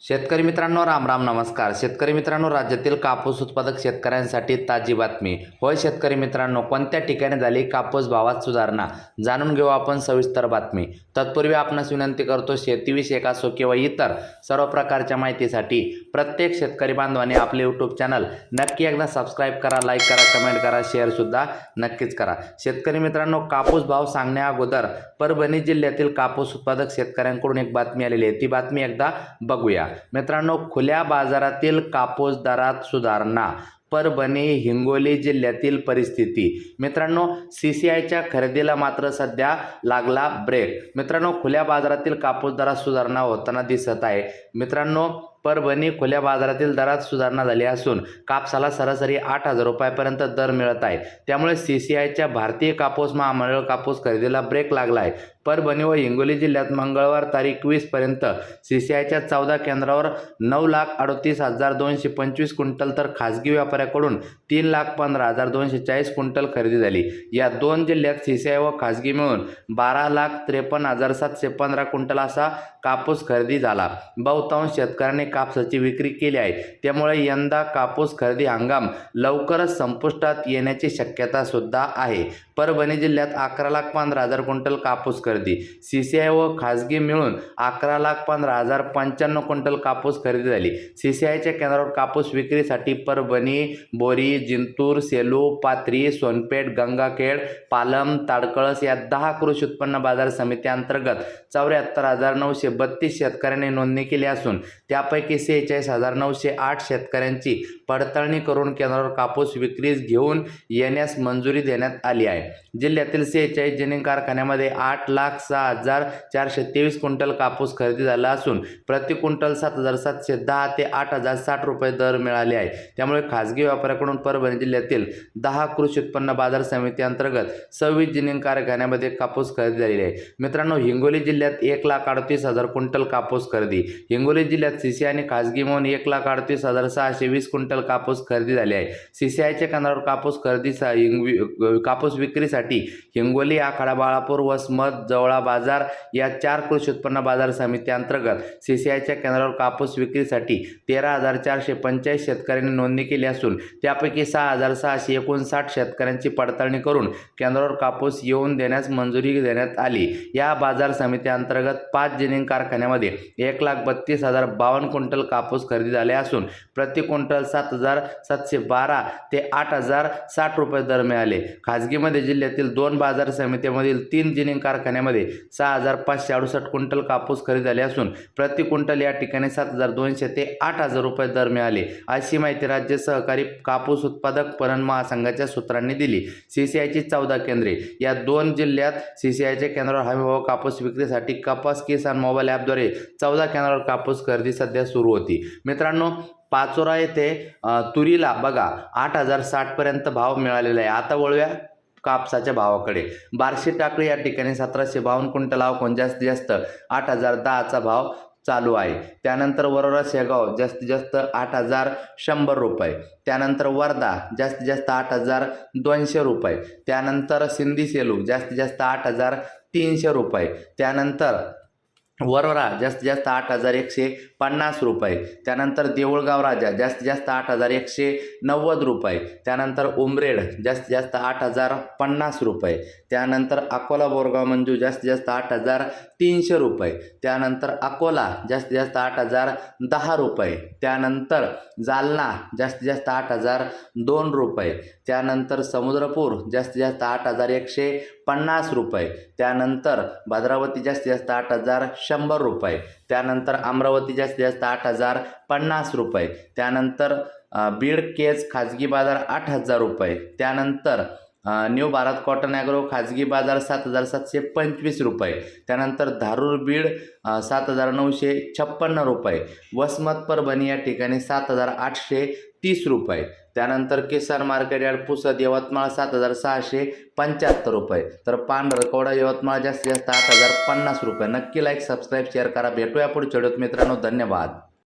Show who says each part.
Speaker 1: शेतकरी मित्रांनो, राम राम, नमस्कार. शेतकरी मित्रांनो, राज्यातील कापूस उत्पादक शेतकऱ्यांसाठी ताजी बातमी. होय शेतकरी मित्रांनो, कोणत्या ठिकाणी झाली कापूस भावात सुधारणा, जाणून घेऊ आपण सविस्तर बातमी. तत्पूर्वी आपणास विनंती करतो, शेतीविषयक असो किंवा इतर सर्व प्रकारच्या माहितीसाठी प्रत्येक शेतकरी बांधवांनी आपले यूट्यूब चॅनल नक्की एकदा सबस्क्राईब करा, लाईक करा, कमेंट करा, शेअरसुद्धा नक्कीच करा. शेतकरी मित्रांनो, कापूस भाव सांगण्या अगोदर परभणी जिल्ह्यातील कापूस उत्पादक शेतकऱ्यांकडून एक बातमी आलेली आहे. ती बातमी एकदा बघूया. मित्रांनो, खुल्या बाजारातील कापूस दरात सुधारणा, परभणी हिंगोली जिल्ह्यातील परिस्थिती. मित्रांनो, CCIच्या खरेदीला मात्र सध्या लागला ब्रेक. मित्रांनो, खुल्या बाजारातील कापूस दरात सुधारणा होताना दिसत आहे. मित्रांनो, परभणी खुल्या बाजारातील दरात सुधारणा झाली असून कापसाला सरासरी 8,000 रुपयापर्यंत दर मिळत आहे. त्यामुळे CCIच्या भारतीय कापूस महामंडळ कापूस खरेदीला ब्रेक लागला आहे. परभणी व हिंगोली जिल्ह्यात मंगळवार तारीख 20 पर्यंत CCIच्या 14 केंद्रावर 9,38,225 क्विंटल तर खासगी व्यापाऱ्याकडून 3,15,240 क्विंटल खरेदी झाली. या दोन जिल्ह्यात CCI व खासगी मिळून 12,53,715 क्विंटल असा कापूस खरेदी झाला. बहुतांश शेतकऱ्यांनी कापसाची विक्री केली आहे. त्यामुळे यंदा कापूस खरेदी हंगाम लवकरच संपुष्टात येण्याची शक्यता सुद्धा आहे. परभणी जिल्ह्यात 11,15,000 क्विंटल कापूस खरेदी, CCI व खासगी मिळून 11,15,095 क्विंटल कापूस खरेदी झाली. CCIच्या केंद्रावर कापूस विक्रीसाठी परभणी, बोरी, जिंतूर, सेलू, पाथरी, सोनपेठ, गंगाखेड, पालम, ताडकळस या 10 कृषी उत्पन्न बाजार समित्यांतर्गत 74,932 शेतकऱ्यांनी नोंदणी केली असून त्यापैकी 46,908 शेतकऱ्यांची पडताळणी करून केंद्रावर कापूस विक्रीस घेऊन येण्यास मंजुरी देण्यात आली आहे. जिल्ह्यातील 46 जिनिंग कारखान्यामध्ये 8,06,423 क्विंटल कापूस खरेदी झाला असून प्रति क्विंटल 7,710 ते 8,060 रुपये दर मिळाले आहे. त्यामुळे खासगी व्यापाऱ्याकडून परभणी जिल्ह्यातील 10 कृषी उत्पन्न बाजार समिती अंतर्गत 26 जिनिंग कारखान्यामध्ये कापूस खरेदी झालेली आहे. मित्रांनो, हिंगोली जिल्ह्यात 1,38,000 क्विंटल कापूस खरेदी. हिंगोली जिल्ह्यात CCI आणि खासगी मिळून 1,38,620 क्विंटल कापूस खरेदी झाले आहे. CCIच्या केंद्रावर कापूस विक्रीसाठी हिंगोली, आखाडा, बाळापूर, वसमत, जवळा बाजार या 4 कृषी उत्पन्न बाजार समिती अंतर्गत CCIच्या केंद्रावर कापूस विक्रीसाठी 13,445 शेतकऱ्यांनी नोंदणी केली असून त्यापैकी 6,659 शेतकऱ्यांची पडताळणी करून केंद्रावर कापूस येऊन देण्यास मंजुरी देण्यात आली. या बाजार समिती अंतर्गत 5 जिनिंग कारखान्यामध्ये 1,32,052 क्विंटल कापूस खरेदी झाले असून प्रति क्विंटल 7,712 ते 8,060 रुपये दर मिळाले. खासगीमध्ये जिल्ह्यातील 2 बाजार समित्यांमधील 3 जिनिंग कारखान्यामध्ये 6,568 क्विंटल कापूस खरेदी झाले असून प्रति क्विंटल या ठिकाणी 7,200 ते 8,000 रुपये दर मिळाले, अशी माहिती राज्य सहकारी कापूस उत्पादक पणन महासंघाच्या सूत्रांनी दिली. CCIची 14 केंद्रे. या 2 जिल्ह्यात CCIच्या केंद्रावर हमीभाव कापूस विक्रीसाठी कपास किसान मोबाईल ॲपद्वारे 14 केंद्रावर कापूस खरेदी सध्या सुरू होती. मित्रांनो, पाचोरा येथे तुरीला बघा 8,060 पर्यंत भाव मिळालेला आहे. आता वळूया कापसाच्या भावाकडे. बार्शी टाकळी या ठिकाणी 1,752 क्विंटल आवक जास्तीत जास्त 8,010चा भाव चालू आहे. त्यानंतर वरोरा शेगाव जास्तीत जास्त 8,100 रुपये. त्यानंतर वर्धा जास्तीत जास्त 8,200 रुपये. त्यानंतर सिंधी सेलू जास्तीत जास्त 8,300 रुपये. त्यानंतर वरोरा जास्तीत जास्त 8,150 रुपये. त्यानंतर देऊळगाव राजा जास्तीत जास्त 8,190 रुपये. त्यानंतर उमरेड जास्तीत जास्त 8,050 रुपये. त्यानंतर अकोला बोरगाव मंजू जास्तीत जास्त 8,300 रुपये. त्यानंतर अकोला जास्तीत जास्त 8,010 रुपये. त्यानंतर जालना जास्तीत जास्त 8,002 रुपये. त्यानंतर समुद्रपूर जास्तीत जास्त 8,150 रुपये. त्यानंतर भद्रावती जास्तीत जास्त 8,100 रुपये. त्यानंतर अमरावती जास्तीत जास्त 8,050 रुपये. त्यानंतर बीड केज खाजगी बाजार 8,000 रुपये. त्यानंतर न्यू भारत कॉटन ॲग्रो खाजगी बाजार 7,725 रुपये. त्यानंतर धारूर बीड 7,956 रुपये. वसमत परभणी या ठिकाणी 7,830 रुपये. त्यानंतर किसान मार्केट यार्ड पुसद यवतमाळ 7,675 रुपये. तर पांढरकवडा यवतमाळ जास्तीत जास्त 8,050 रुपये. नक्की लाईक, सबस्क्राईब, शेअर करा. भेटूया पुढच्या व्हिडिओत मित्रांनो. धन्यवाद.